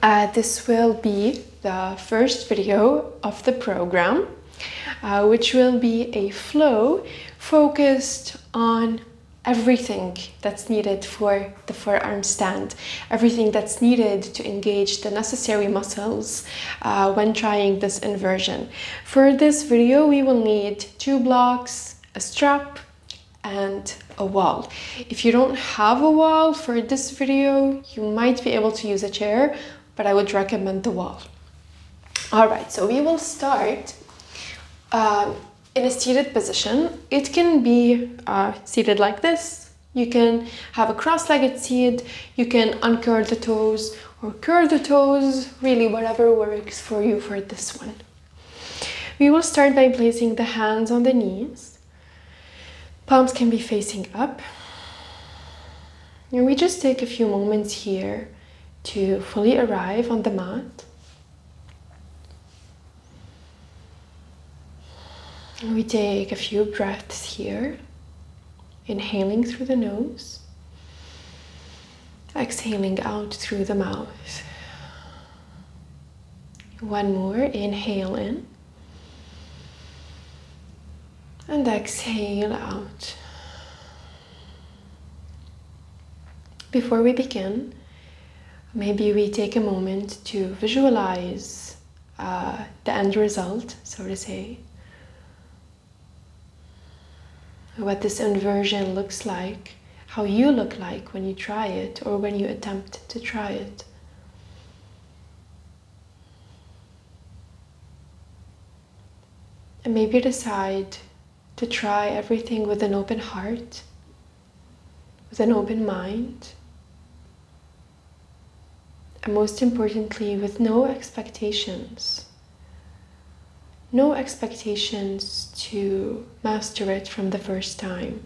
This will be the first video of the program, which will be a flow focused on everything that's needed for the forearm stand, everything that's needed to engage the necessary muscles when trying this inversion. For this video, we will need 2 blocks, a strap, and a wall. If you don't have a wall for this video, you might be able to use a chair, but I would recommend the wall. All right, so we will start in a seated position. It can be seated like this. You can have a cross-legged seat. You can uncurl the toes or curl the toes, really whatever works for you for this one. We will start by placing the hands on the knees. Palms can be facing up. And we just take a few moments here to fully arrive on the mat. And we take a few breaths here, inhaling through the nose, exhaling out through the mouth. One more, inhale in. And exhale out. Before we begin, maybe we take a moment to visualize the end result, so to say. What this inversion looks like, how you look like when you try it or when you attempt to try it. And maybe decide to try everything with an open heart, with an open mind, and most importantly, with no expectations. No expectations to master it from the first time.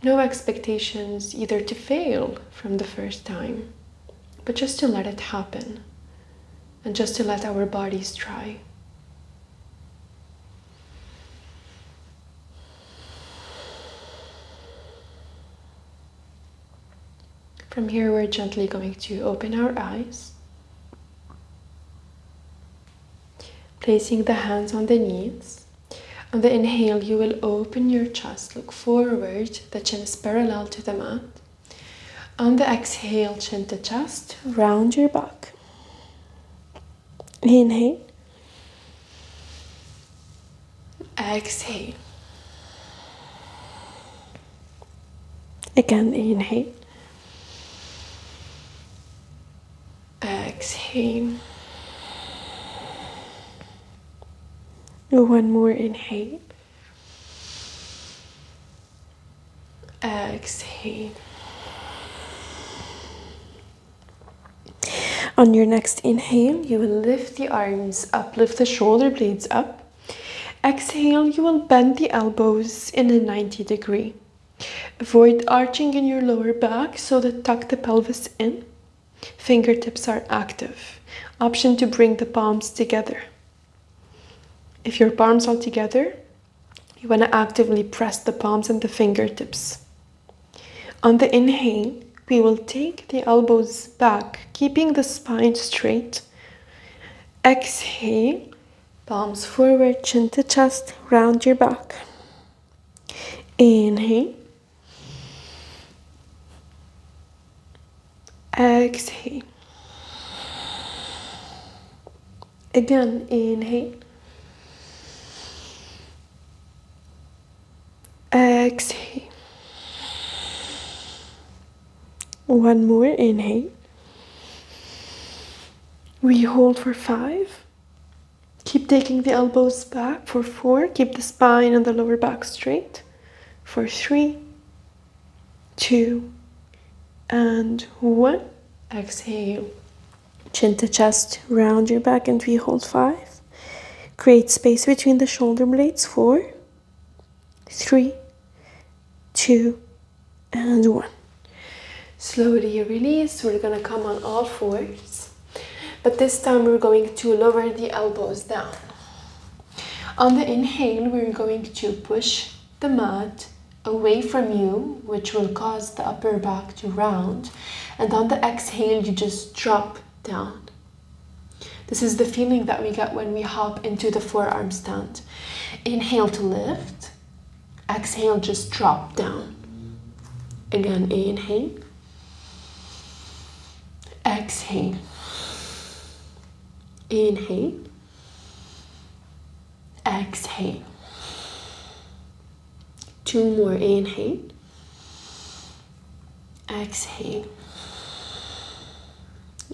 No expectations either to fail from the first time, but just to let it happen and just to let our bodies try. From here, we're gently going to open our eyes. Placing the hands on the knees. On the inhale, you will open your chest, look forward, the chin is parallel to the mat. On the exhale, chin to chest, round your back. Inhale. Exhale. Again, inhale. Exhale. One more inhale. Exhale. On your next inhale, you will lift the arms up, lift the shoulder blades up. Exhale, you will bend the elbows in a 90-degree. Avoid arching in your lower back, so that tuck the pelvis in. Fingertips are active. Option to bring the palms together. If your palms are together, you want to actively press the palms and the fingertips. On the inhale, we will take the elbows back, keeping the spine straight. Exhale, palms forward, chin to chest, round your back. Inhale. Exhale. Again, inhale. Exhale. One more, inhale. We hold for 5. Keep taking the elbows back for 4. Keep the spine and the lower back straight for 3, 2, and 1. Exhale. Chin to chest, round your back, and we hold 5. Create space between the shoulder blades. 4, 3, 2, and 1. Slowly release. We're gonna come on all fours, but this time we're going to lower the elbows down. On the inhale, we're going to push the mat away from you, which will cause the upper back to round. And on the exhale, you just drop down. This is the feeling that we get when we hop into the forearm stand. Inhale to lift. Exhale, just drop down. Again, inhale. Exhale. Inhale. Exhale. 2 more. Inhale. Exhale.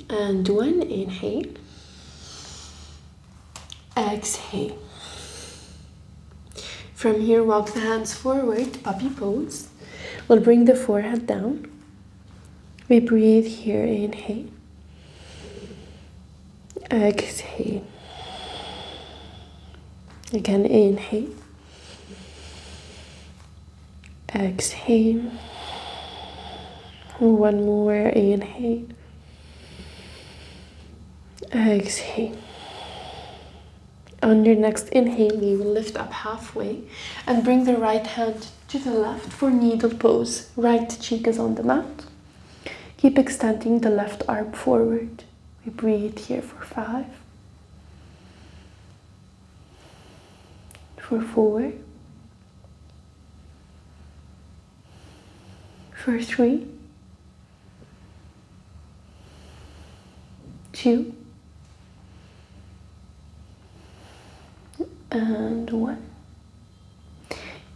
And 1. Inhale. Exhale. From here, walk the hands forward, puppy pose. We'll bring the forehead down. We breathe here. Inhale. Exhale. Again, inhale. Exhale. 1 more. Inhale. Exhale. On your next inhale, you will lift up halfway and bring the right hand to the left for needle pose. Right cheek is on the mat. Keep extending the left arm forward. We breathe here for 5, for 4, for 3, 2, and 1.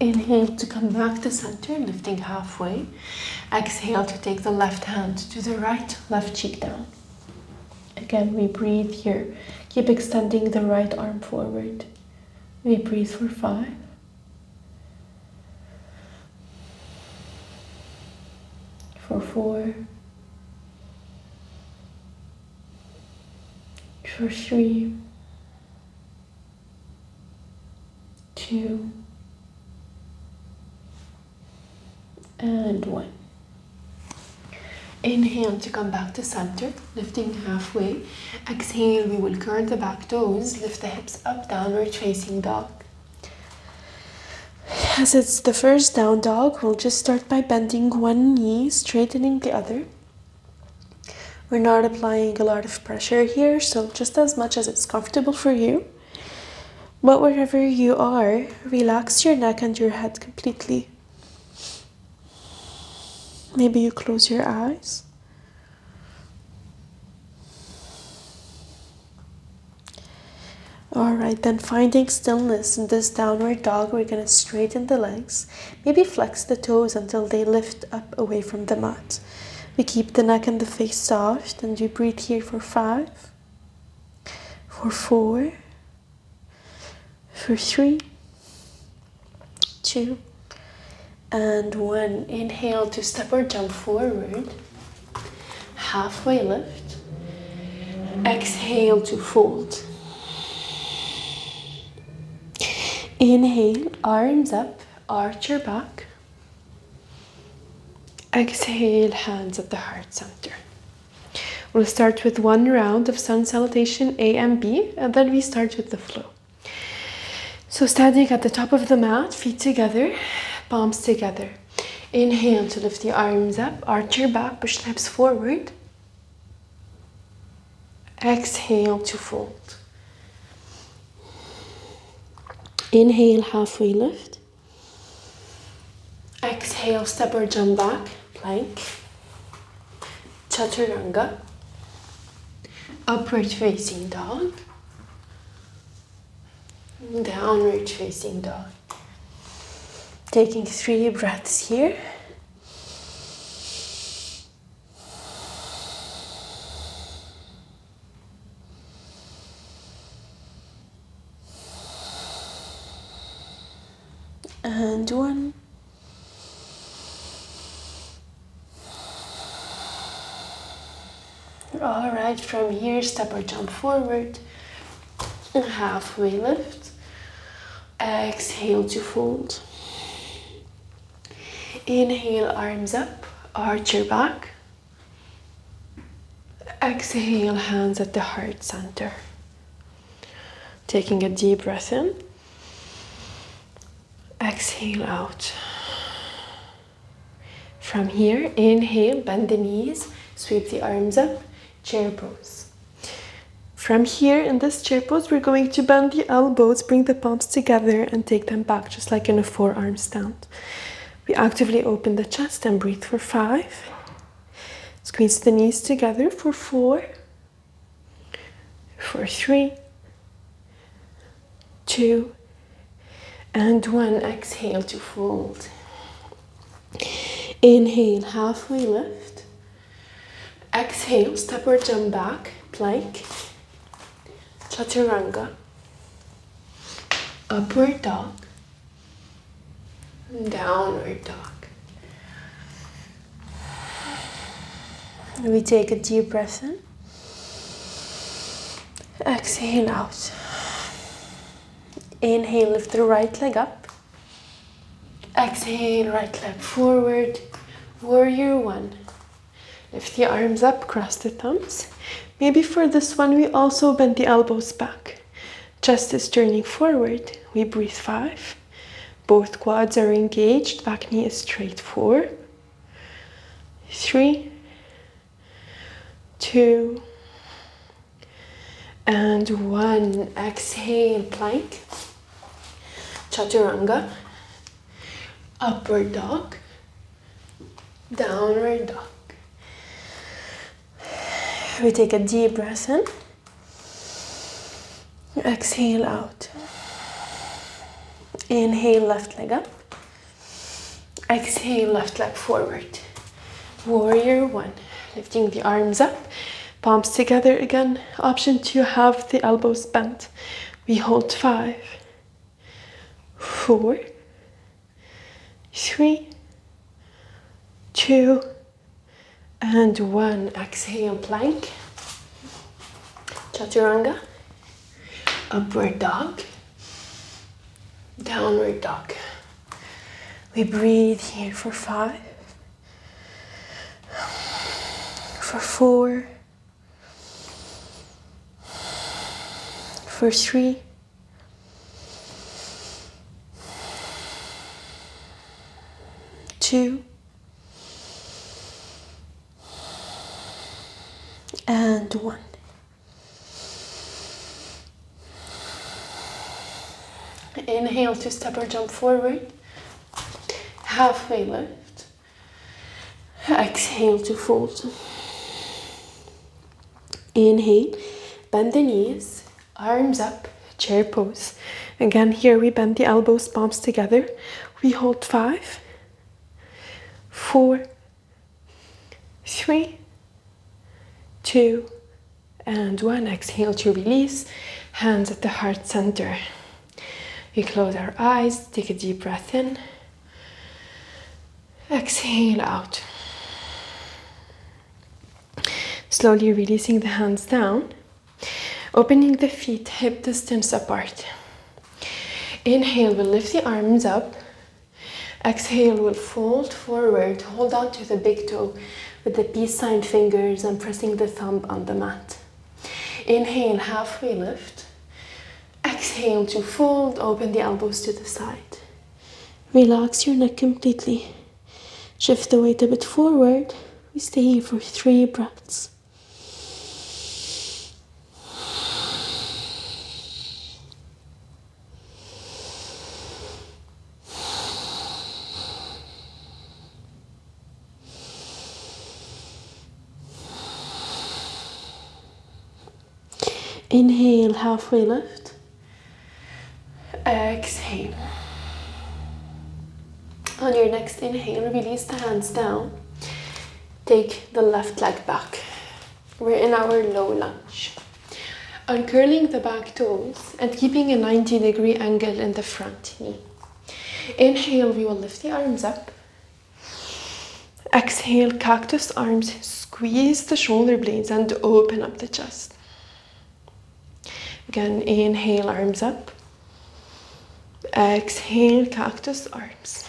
Inhale to come back to center, lifting halfway. Exhale to take the left hand to the right, left cheek down. Again, we breathe here. Keep extending the right arm forward. We breathe for 5, for 4, for 3, 2, and 1. Inhale to come back to center, lifting halfway. Exhale, we will curl the back toes, lift the hips up, downward facing dog. As it's the first down dog, we'll just start by bending one knee, straightening the other. We're not applying a lot of pressure here, so just as much as it's comfortable for you. But wherever you are, relax your neck and your head completely. Maybe you close your eyes. Alright, then finding stillness in this downward dog, we're going to straighten the legs. Maybe flex the toes until they lift up away from the mat. We keep the neck and the face soft, and we breathe here for 5, for 4, for 3, 2, and 1. Inhale to step or jump forward. Halfway lift. Exhale to fold. Inhale, arms up, arch your back. Exhale, hands at the heart center. We'll start with 1 round of sun salutation A and B, and then we start with the flow. So standing at the top of the mat, feet together, palms together. Inhale to lift the arms up, arch your back, push the hips forward. Exhale to fold. Inhale, halfway lift. Exhale, step or jump back, plank. Chaturanga. Upward facing dog. Downward facing dog. Taking 3 breaths here. And 1. All right, from here, step or jump forward. Halfway lift. Exhale to fold. Inhale, arms up, arch your back. Exhale, hands at the heart center. Taking a deep breath in. Exhale out. From here, inhale, bend the knees, sweep the arms up, chair pose. From here, in this chair pose, we're going to bend the elbows, bring the palms together and take them back, just like in a forearm stand. We actively open the chest and breathe for 5. Squeeze the knees together for 4, for 3, 2, and 1. Exhale to fold. Inhale, halfway lift. Exhale, step or jump back, plank. Chaturanga. Upward dog. Downward dog. We take a deep breath in. Exhale out. Inhale, lift the right leg up. Exhale, right leg forward. Warrior 1. Lift the arms up, cross the thumbs. Maybe for this one, we also bend the elbows back. Chest is turning forward. We breathe 5. Both quads are engaged. Back knee is straight. 4, 3, 2, and 1. Exhale, plank. Chaturanga. Upward dog. Downward dog. We take a deep breath in. Exhale out. Inhale, left leg up. Exhale, left leg forward. Warrior 1. Lifting the arms up, palms together again. Option to have the elbows bent. We hold 5, 4, 3, 2, and 1. Exhale, plank. Chaturanga. Upward dog. Downward dog. We breathe here for 5, for 4, for 3, 2, and 1. Inhale to step or jump forward. Halfway lift. Exhale to fold. Inhale, bend the knees, arms up, chair pose. Again, here we bend the elbows, palms together. We hold 5, 4, 3, 2, and 1. Exhale to release. Hands at the heart center. We close our eyes, take a deep breath in. Exhale out. Slowly releasing the hands down. Opening the feet hip distance apart. Inhale, we'll lift the arms up. Exhale, we'll fold forward. Hold on to the big toe with the peace sign fingers and pressing the thumb on the mat. Inhale, halfway lift. Exhale to fold, open the elbows to the side. Relax your neck completely. Shift the weight a bit forward. We stay here for 3 breaths. Inhale, halfway lift. Exhale. On your next inhale, release the hands down. Take the left leg back. We're in our low lunge. Uncurling the back toes and keeping a 90-degree angle in the front knee. Inhale, we will lift the arms up. Exhale, cactus arms. Squeeze the shoulder blades and open up the chest. Again, inhale, arms up. Exhale, cactus arms.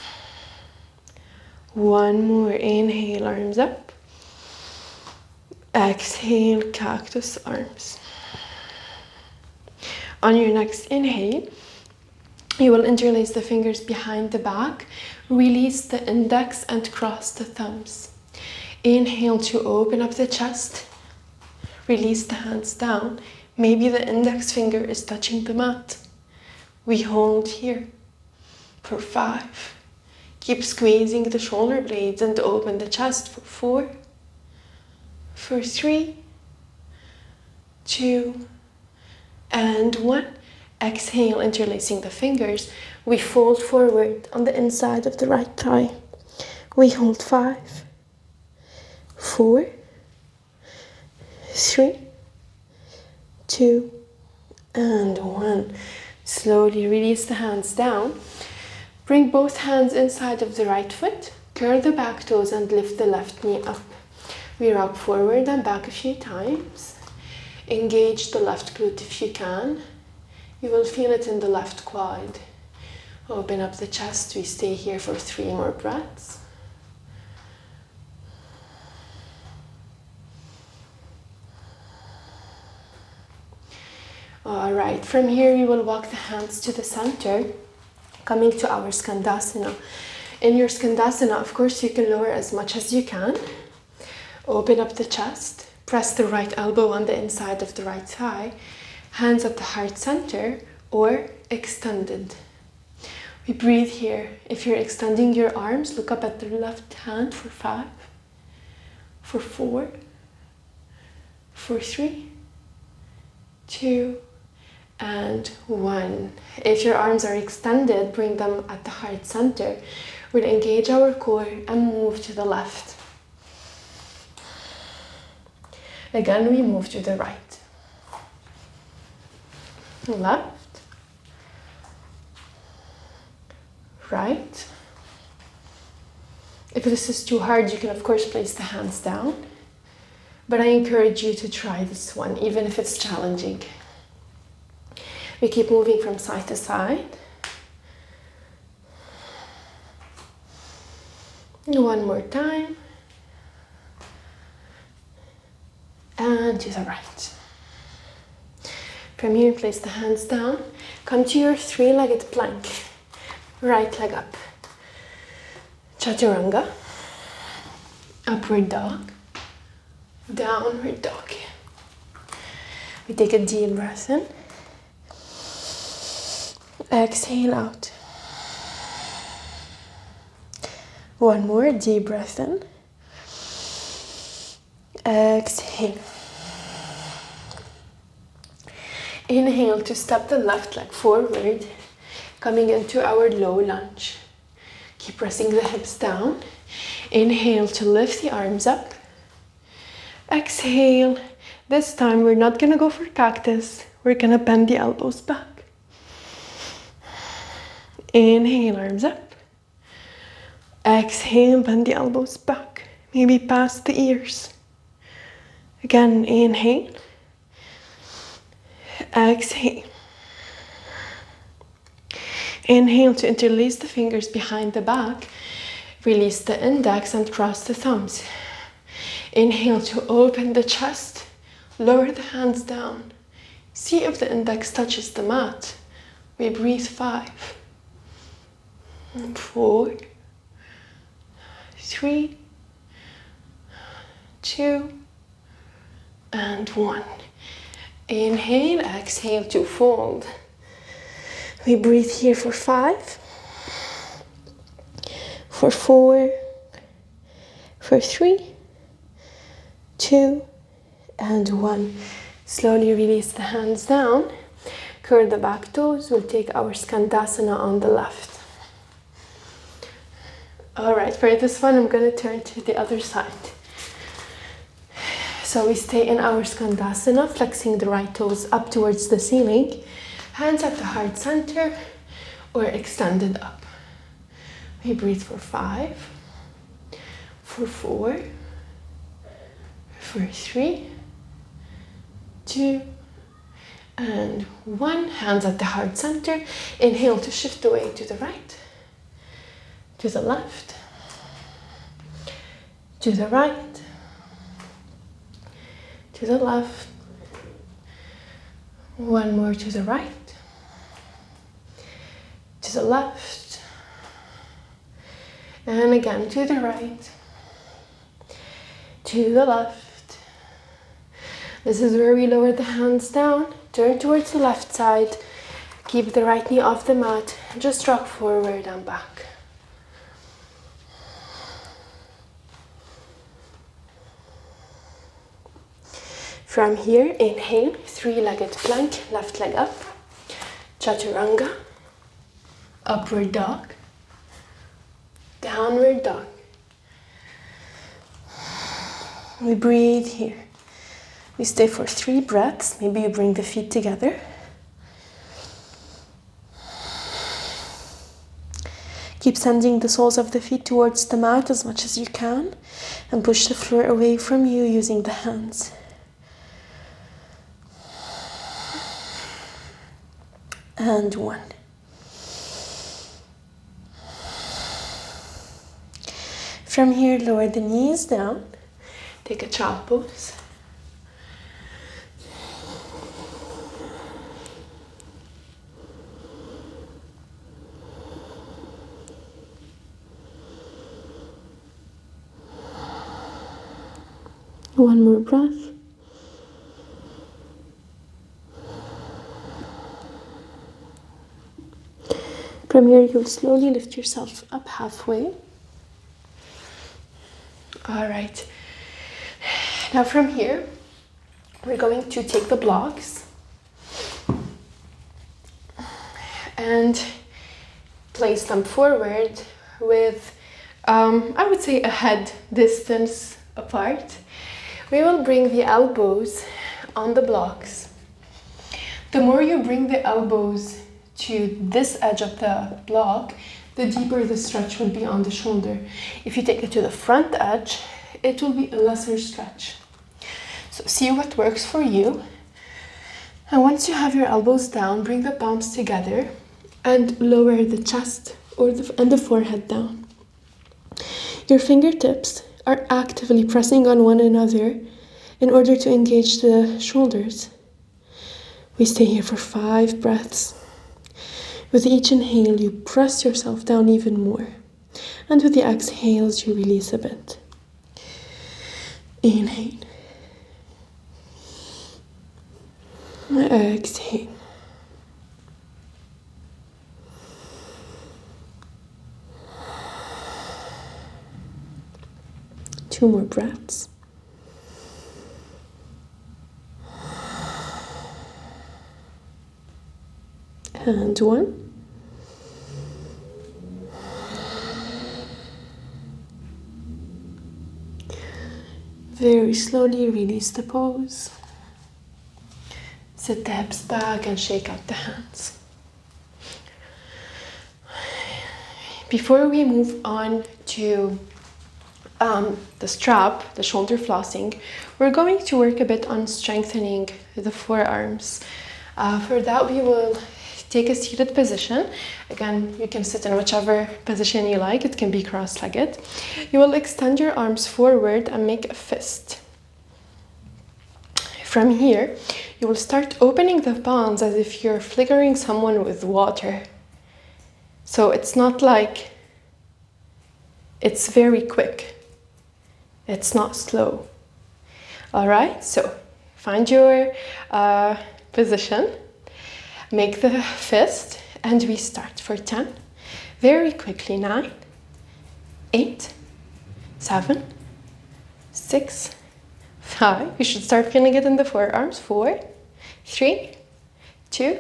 One more. Inhale, arms up. Exhale, cactus arms. On your next inhale, You will interlace the fingers behind the back, release the index and cross the thumbs. Inhale to open up the chest, release the hands down. Maybe the index finger is touching the mat. We hold here for 5. Keep squeezing the shoulder blades and open the chest for 4, for 3, 2, and 1. Exhale, interlacing the fingers. We fold forward on the inside of the right thigh. We hold 5, 4, 3, 2, and 1. Slowly release the hands down. Bring both hands inside of the right foot. Curl the back toes and lift the left knee up. We rock forward and back a few times. Engage the left glute if you can. You will feel it in the left quad. Open up the chest. We stay here for 3 more breaths. All right, from here we will walk the hands to the center, coming to our Skandasana. In your Skandasana, of course, you can lower as much as you can. Open up the chest, press the right elbow on the inside of the right thigh, hands at the heart center or extended. We breathe here. If you're extending your arms, look up at the left hand for 5, for 4, for 3, 2, and 1. If your arms are extended, bring them at the heart center. We'll engage our core and move to the left. Again, we move to the right. Left. Right. If this is too hard, you can of course place the hands down. But I encourage you to try this one, even if it's challenging. We keep moving from side to side. One more time. And to the right. From here, place the hands down. Come to your 3-legged plank. Right leg up. Chaturanga. Upward dog. Downward dog. We take a deep breath in. Exhale out. One more deep breath in. Exhale. Inhale to step the left leg forward, coming into our low lunge. Keep pressing the hips down. Inhale to lift the arms up. Exhale. This time we're not gonna go for cactus. We're gonna bend the elbows back. Inhale, arms up. Exhale, bend the elbows back. Maybe past the ears. Again, inhale. Exhale. Inhale to interlace the fingers behind the back. Release the index and cross the thumbs. Inhale to open the chest. Lower the hands down. See if the index touches the mat. We breathe 5, 4, 3, 2, and 1. Inhale, exhale to fold. We breathe here for 5, for 4, for 3, 2, and 1. Slowly release the hands down. Curl the back toes. We'll take our Skandasana on the left. All right, for this one, I'm going to turn to the other side. So we stay in our Skandasana, flexing the right toes up towards the ceiling. Hands at the heart center or extended up. We breathe for 5, for 4, for 3, 2, and 1. Hands at the heart center. Inhale to shift the weight to the right, to the left, to the right, to the left. One more to the right, the left. And again to the right. To the left. This is where we lower the hands down. Turn towards the left side. Keep the right knee off the mat. Just rock forward and back. From here, inhale, three-legged plank, left leg up. Chaturanga. Upward dog. Downward dog. We breathe here. We stay for 3 breaths. Maybe you bring the feet together. Keep sending the soles of the feet towards the mat as much as you can and push the floor away from you using the hands. And 1. From here, lower the knees down. Take a child pose. One more breath. From here, you'll slowly lift yourself up halfway. All right. Now from here, we're going to take the blocks and place them forward with, I would say, a head distance apart. We will bring the elbows on the blocks. The more you bring the elbows to this edge of the block, the deeper the stretch will be on the shoulder. If you take it to the front edge, it will be a lesser stretch. So see what works for you. And once you have your elbows down, bring the palms together and lower the chest and the forehead down. Your fingertips are actively pressing on one another in order to engage the shoulders. We stay here for 5 breaths. With each inhale, you press yourself down even more. And with the exhales, you release a bit. Inhale. Exhale. Two more breaths. And 1. Very slowly release the pose. Sit the hips back and shake out the hands. Before we move on to the strap, the shoulder flossing, we're going to work a bit on strengthening the forearms. For that, we will take a seated position. Again, you can sit in whichever position you like. It can be cross-legged. You will extend your arms forward and make a fist. From here, you will start opening the palms as if you're flickering someone with water. So it's not like it's very quick. It's not slow. All right, so find your position. Make the fist, and we start for 10. Very quickly, 9, 8, 7, 6, 5. You should start feeling it in the forearms. 4, 3, 2,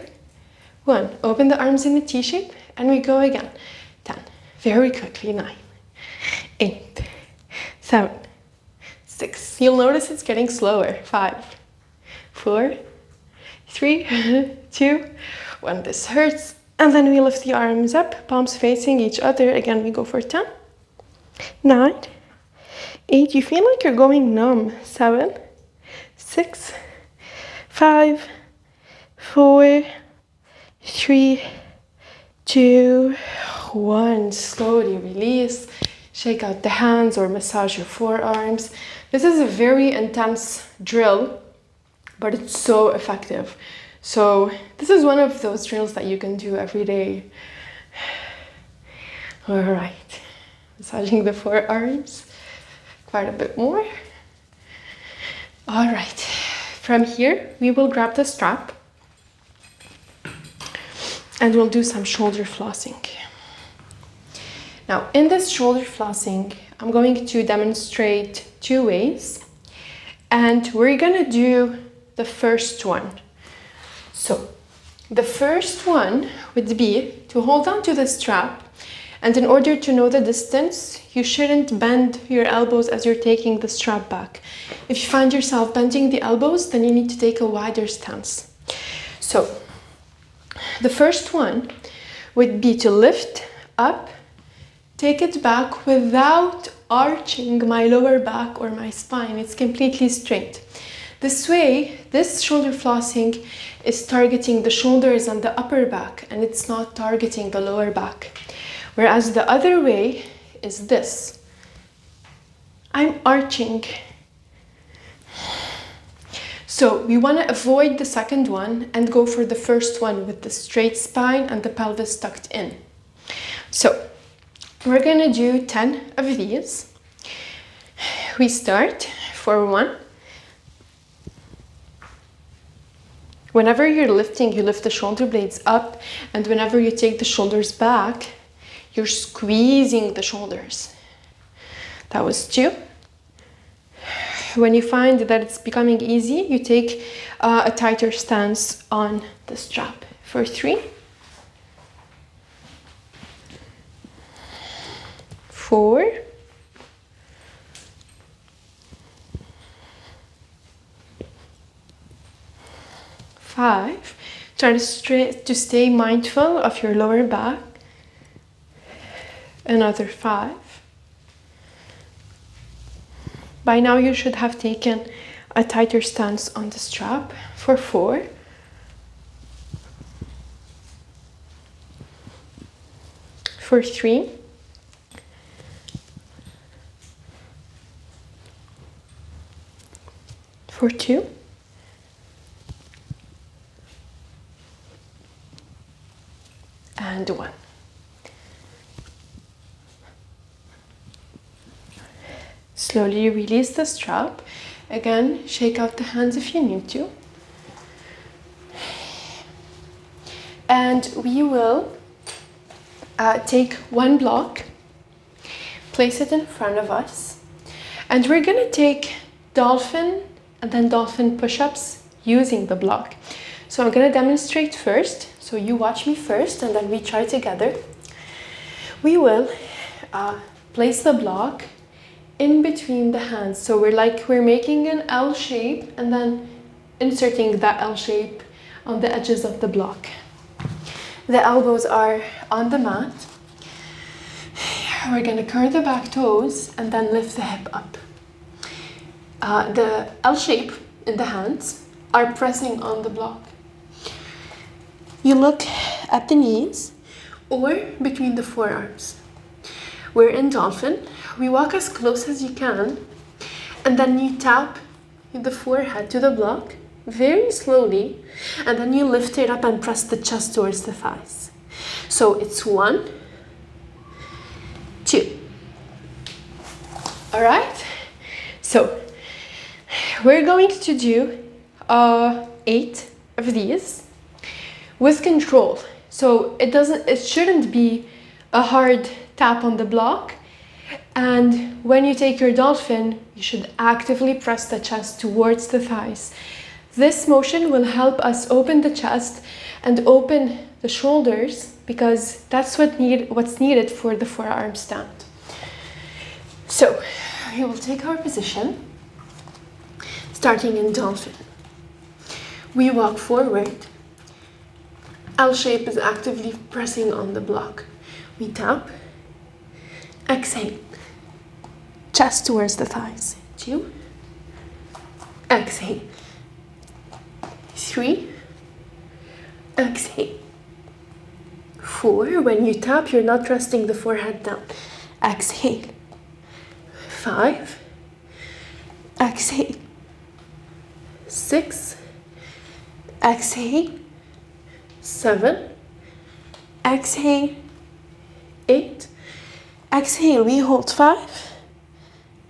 1. Open the arms in the T shape, and we go again. 10. Very quickly, 9, 8, 7, 6. You'll notice it's getting slower. 5, 4, 3, 2, 1. This hurts. And then we lift the arms up, palms facing each other. Again, we go for 10, 9, 8. You feel like you're going numb. 7, 6, 5, 4, 3, 2, 1. Slowly release. Shake out the hands or massage your forearms. This is a very intense drill, but it's so effective. So this is one of those drills that you can do every day. All right, massaging the forearms quite a bit more. All right, from here we will grab the strap and we'll do some shoulder flossing. Now in this shoulder flossing, I'm going to demonstrate 2 ways, and we're gonna do the first one. So the first one would be to hold on to the strap, and in order to know the distance, you shouldn't bend your elbows as you're taking the strap back. If you find yourself bending the elbows, then you need to take a wider stance. So the first one would be to lift up, take it back without arching my lower back or my spine. It's completely straight. This way, this shoulder flossing is targeting the shoulders and the upper back, and it's not targeting the lower back. Whereas the other way is this. I'm arching. So we want to avoid the second one and go for the first one with the straight spine and the pelvis tucked in. So we're going to do 10 of these. We start for 1. Whenever you're lifting, you lift the shoulder blades up, and whenever you take the shoulders back, you're squeezing the shoulders. That was 2. When you find that it's becoming easy, you take a tighter stance on the strap for 3. 4. 5. Try to stay mindful of your lower back. Another 5. By now you should have taken a tighter stance on the strap for 4. 3. 2. And 1. Slowly release the strap. Again, shake out the hands if you need to. And we will take one block, place it in front of us, and we're going to take dolphin and then dolphin push-ups using the block. So I'm going to demonstrate first. So you watch me first and then we try together. We will place the block in between the hands. So we're making an L shape and then inserting that L shape on the edges of the block. The elbows are on the mat. We're going to curl the back toes and then lift the hip up. The L shape in the hands are pressing on the block. You look at the knees or between the forearms. We're in dolphin. We walk as close as you can, and then you tap the forehead to the block very slowly, and then you lift it up and press the chest towards the thighs. So it's 1, 2. All right? So we're going to do 8 of these with control. So it shouldn't be a hard tap on the block. And when you take your dolphin, you should actively press the chest towards the thighs. This motion will help us open the chest and open the shoulders, because that's what's needed for the forearm stand. So we will take our position, starting in dolphin. We walk forward. L shape is actively pressing on the block. We tap, exhale, chest towards the thighs. 2, exhale, 3, exhale, 4. When you tap, you're not resting the forehead down. Exhale, 5, exhale, 6, exhale, 7, exhale, 8. Exhale, we hold 5,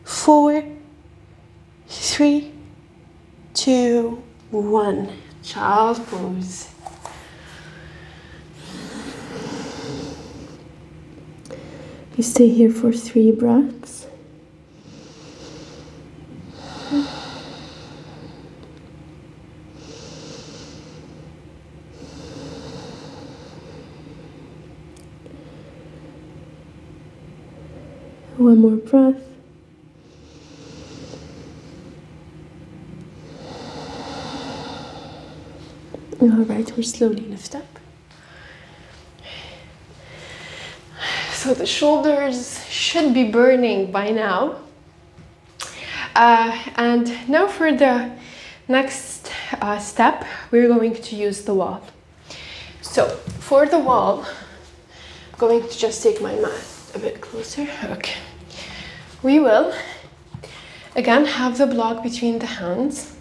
4, 3, 2, 1. Child's pose. You stay here for 3 breaths. One more breath. All right, we're slowly lift up. So the shoulders should be burning by now. And now for the next step, we're going to use the wall. So for the wall, I'm going to just take my mat a bit closer. Okay. We will again have the block between the hands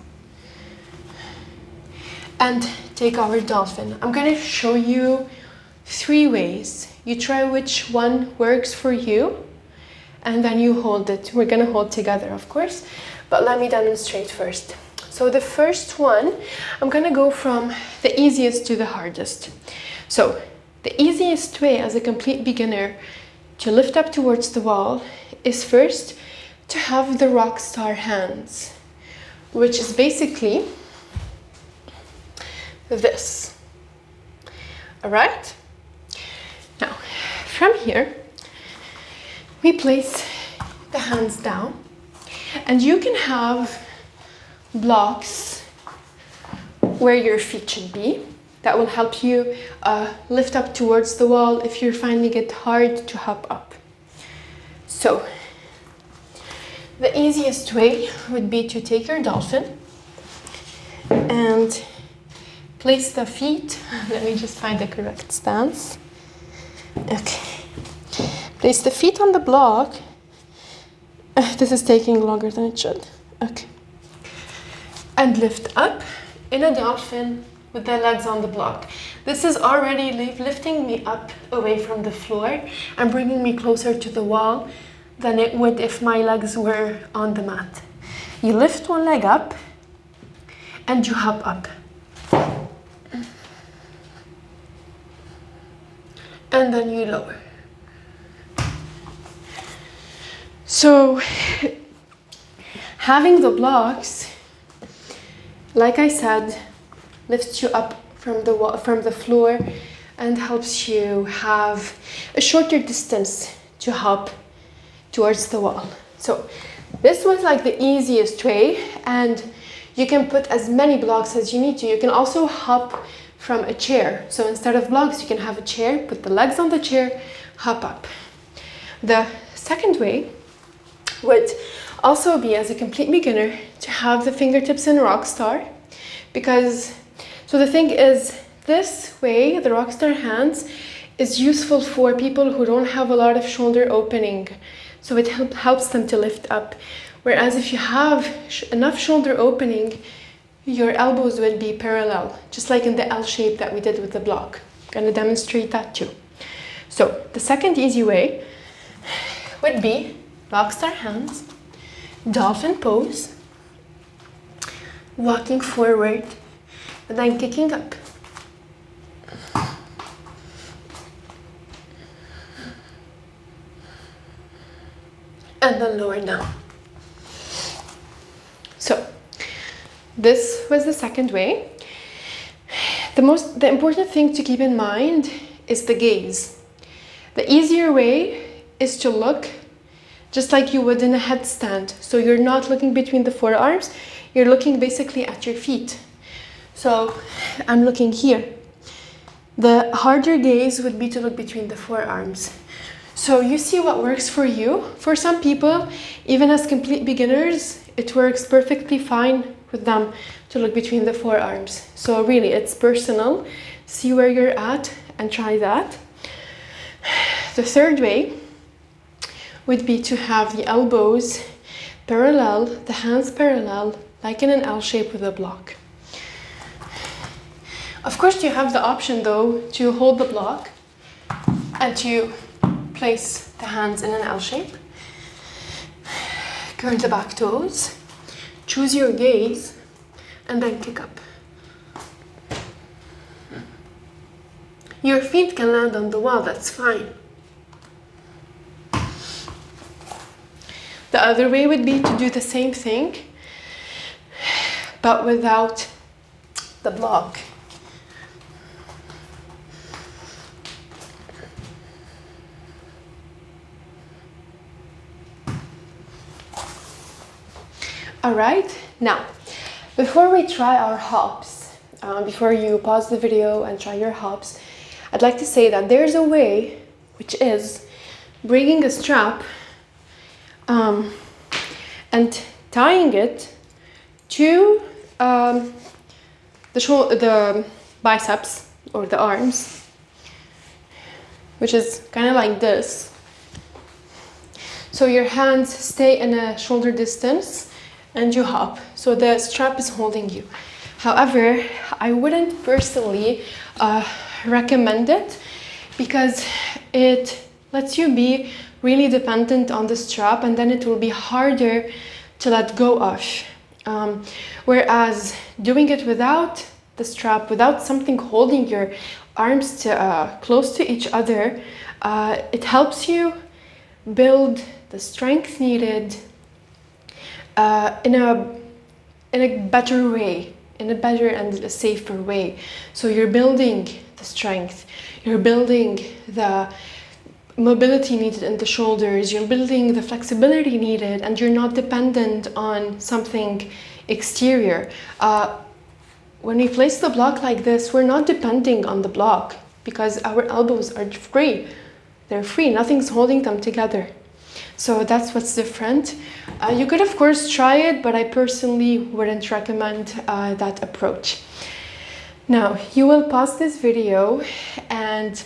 and take our dolphin. I'm going to show you 3 ways. You try which one works for you and then you hold it. We're going to hold together, of course, but let me demonstrate first. So the first one, I'm going to go from the easiest to the hardest. So the easiest way as a complete beginner to lift up towards the wall is first to have the rock star hands, which is basically this. All right? Now, from here, we place the hands down, and you can have blocks where your feet should be. That will help you lift up towards the wall if you're finding it hard to hop up. So, the easiest way would be to take your dolphin and place the feet. Let me just find the correct stance. Okay. Place the feet on the block. This is taking longer than it should. Okay. And lift up in a dolphin with the legs on the block. This is already lifting me up away from the floor and bringing me closer to the wall than it would if my legs were on the mat. You lift one leg up and you hop up. And then you lower. So, having the blocks, like I said, lifts you up from the floor and helps you have a shorter distance to hop towards the wall. So this was like the easiest way, and you can put as many blocks as you need to. You can also hop from a chair. So instead of blocks, you can have a chair, put the legs on the chair, hop up. The second way would also be, as a complete beginner, to have the fingertips in rock star, because so the thing is, this way, the rock star hands, is useful for people who don't have a lot of shoulder opening. So it helps them to lift up. Whereas if you have enough shoulder opening, your elbows will be parallel, just like in the L shape that we did with the block. I'm going to demonstrate that too. So the second easy way would be rock star hands, dolphin pose, walking forward, and then kicking up. And then lower down. So this was the second way. The important thing to keep in mind is the gaze. The easier way is to look just like you would in a headstand. So you're not looking between the forearms, you're looking basically at your feet. So I'm looking here. The harder gaze would be to look between the forearms. So you see what works for you. For some people, even as complete beginners, it works perfectly fine with them to look between the forearms. So really, it's personal. See where you're at and try that. The third way would be to have the elbows parallel, the hands parallel, like in an L shape with a block. Of course, you have the option though to hold the block and to place the hands in an L shape. Curl the back toes. Choose your gaze and then kick up. Your feet can land on the wall, that's fine. The other way would be to do the same thing, but without the block. All right, now, before we try our hops, before you pause the video and try your hops, I'd like to say that there's a way, which is bringing a strap and tying it to the biceps or the arms, which is kind of like this. So your hands stay in a shoulder distance and you hop. So the strap is holding you. However, I wouldn't personally recommend it because it lets you be really dependent on the strap, and then it will be harder to let go of. Whereas doing it without the strap, without something holding your arms to, close to each other, it helps you build the strength needed in a better way, in a better and a safer way. So you're building the strength, you're building the mobility needed in the shoulders, you're building the flexibility needed, and you're not dependent on something exterior. When we place the block like this, we're not depending on the block because our elbows are free. They're free, nothing's holding them together. So that's what's different. You could of course try it, but I personally wouldn't recommend that approach. Now, you will pause this video and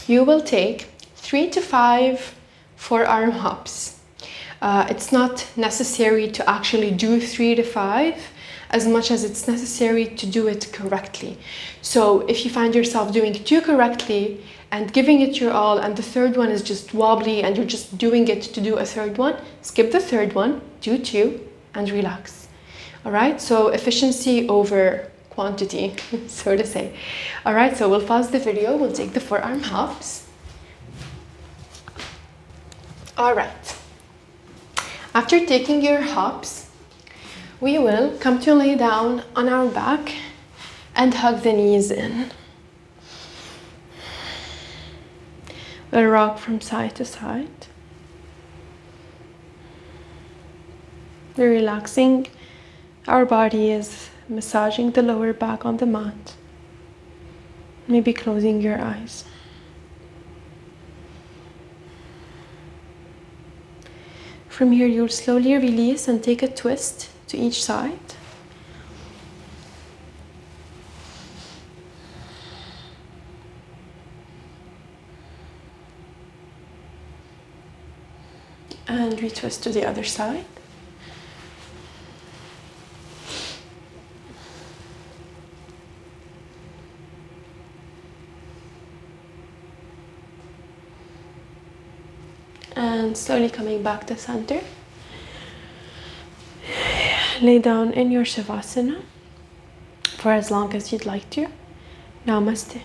you will take 3 to 5 forearm hops. It's not necessary to actually do 3 to 5 as much as it's necessary to do it correctly. So if you find yourself doing 2 correctly and giving it your all, and the third one is just wobbly and you're just doing it to do a third one, skip the third one, do 2 and relax. All right, so efficiency over quantity, so to say. All right, so we'll pause the video, we'll take the forearm hops. All right, after taking your hops, we will come to lay down on our back and hug the knees in. We'll rock from side to side. We're relaxing. Our body is massaging the lower back on the mat. Maybe closing your eyes. From here, you'll slowly release and take a twist to each side. And retwist to the other side. And slowly coming back to center. Lay down in your Shavasana for as long as you'd like to. Namaste.